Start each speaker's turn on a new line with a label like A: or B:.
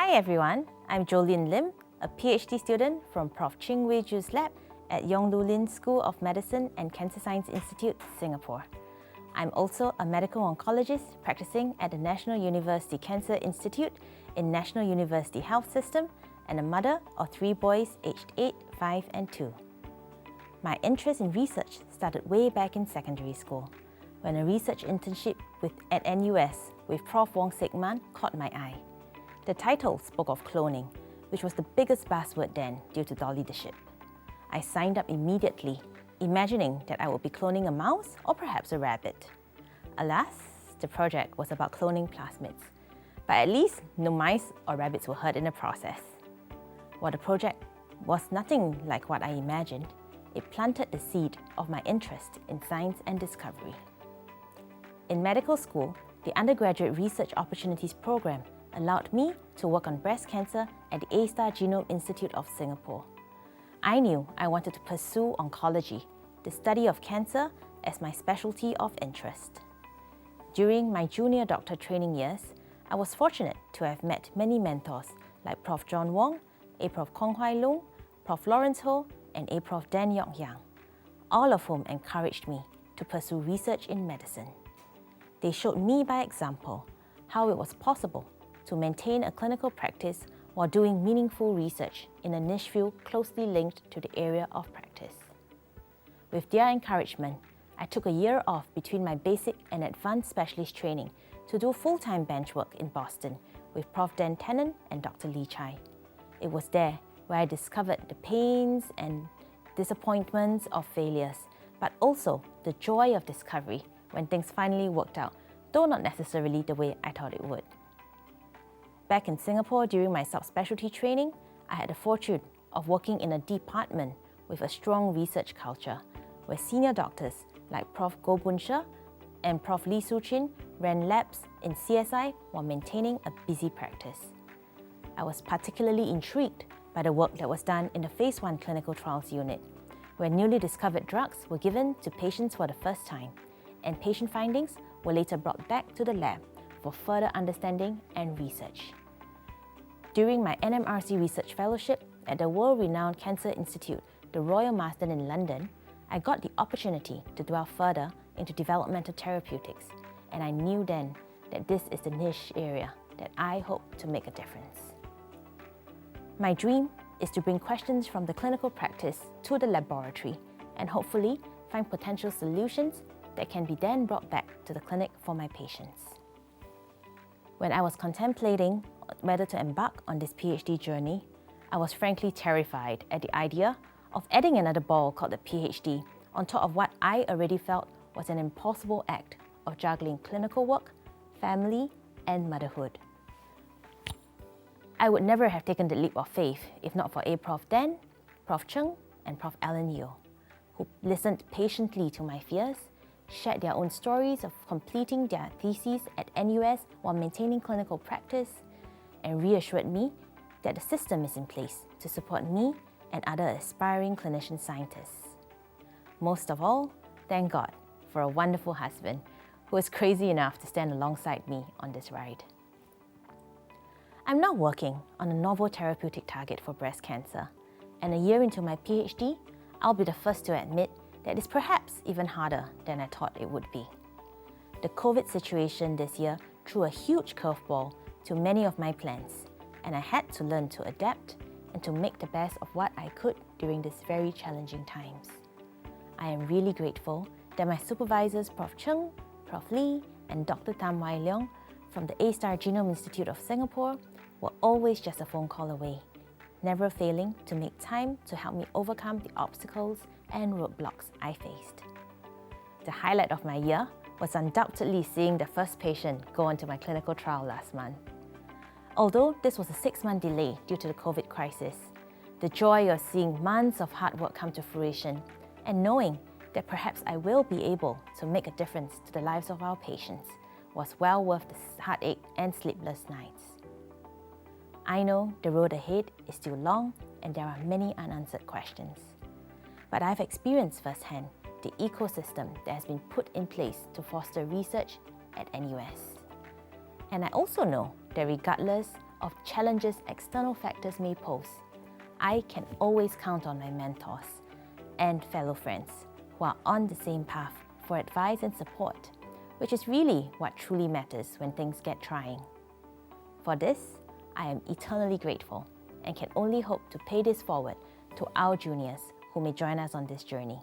A: Hi everyone, I'm Joline Lim, a PhD student from Prof. Ching Wei Ju's lab at Joline School of Medicine and Cancer Science Institute, Singapore. I'm also a medical oncologist practicing at the National University Cancer Institute in National University Health System and a mother of 3 boys aged 8, 5 and 2. My interest in research started way back in secondary school, when a research internship at NUS with Prof. Wong Sek Man caught my eye. The title spoke of cloning, which was the biggest buzzword then due to the leadership. I signed up immediately, imagining that I would be cloning a mouse or perhaps a rabbit. Alas, the project was about cloning plasmids, but at least no mice or rabbits were hurt in the process. While the project was nothing like what I imagined, it planted the seed of my interest in science and discovery. In medical school, the Undergraduate Research Opportunities Program allowed me to work on breast cancer at the A-Star Genome Institute of Singapore. I knew I wanted to pursue oncology, the study of cancer, as my specialty of interest. During my junior doctor training years, I was fortunate to have met many mentors like Prof. John Wong, A. Prof. Kong Hwai Loong, Prof. Lawrence Ho, and A. Prof. Dan Yok Yang, all of whom encouraged me to pursue research in medicine. They showed me by example how it was possible to maintain a clinical practice while doing meaningful research in a niche field closely linked to the area of practice. With their encouragement, I took a year off between my basic and advanced specialist training to do full-time bench work in Boston with Prof. Dan Tennant and Dr. Lee Chai. It was there where I discovered the pains and disappointments of failures, but also the joy of discovery when things finally worked out, though not necessarily the way I thought it would. Back in Singapore during my subspecialty training, I had the fortune of working in a department with a strong research culture, where senior doctors like Prof. Goh Boon She and Prof. Lee Soo Chin ran labs in CSI while maintaining a busy practice. I was particularly intrigued by the work that was done in the Phase 1 clinical trials unit, where newly discovered drugs were given to patients for the first time, and patient findings were later brought back to the lab for further understanding and research. During my NMRC Research Fellowship at the world-renowned Cancer Institute, the Royal Marsden in London, I got the opportunity to delve further into developmental therapeutics, and I knew then that this is the niche area that I hope to make a difference. My dream is to bring questions from the clinical practice to the laboratory and hopefully find potential solutions that can be then brought back to the clinic for my patients. When I was contemplating whether to embark on this PhD journey, I was frankly terrified at the idea of adding another ball called the PhD on top of what I already felt was an impossible act of juggling clinical work, family, and motherhood. I would never have taken the leap of faith if not for A. Prof. Dan, Prof. Cheng, and Prof. Alan Yeo, who listened patiently to my fears, shared their own stories of completing their theses at NUS while maintaining clinical practice, and reassured me that the system is in place to support me and other aspiring clinician scientists. Most of all, thank God for a wonderful husband who is crazy enough to stand alongside me on this ride. I'm now working on a novel therapeutic target for breast cancer, and a year into my PhD, I'll be the first to admit that it's perhaps even harder than I thought it would be. The COVID situation this year threw a huge curveball to many of my plans, and I had to learn to adapt and to make the best of what I could during these very challenging times. I am really grateful that my supervisors Prof. Cheng, Prof. Lee, and Dr. Tam Wai Leong from the A-Star Genome Institute of Singapore were always just a phone call away, never failing to make time to help me overcome the obstacles and roadblocks I faced. The highlight of my year was undoubtedly seeing the first patient go onto my clinical trial last month. Although this was a 6-month delay due to the COVID crisis, the joy of seeing months of hard work come to fruition and knowing that perhaps I will be able to make a difference to the lives of our patients was well worth the heartache and sleepless nights. I know the road ahead is still long and there are many unanswered questions, but I've experienced firsthand the ecosystem that has been put in place to foster research at NUS. And I also know that regardless of challenges external factors may pose, I can always count on my mentors and fellow friends who are on the same path for advice and support, which is really what truly matters when things get trying. For this, I am eternally grateful and can only hope to pay this forward to our juniors who may join us on this journey.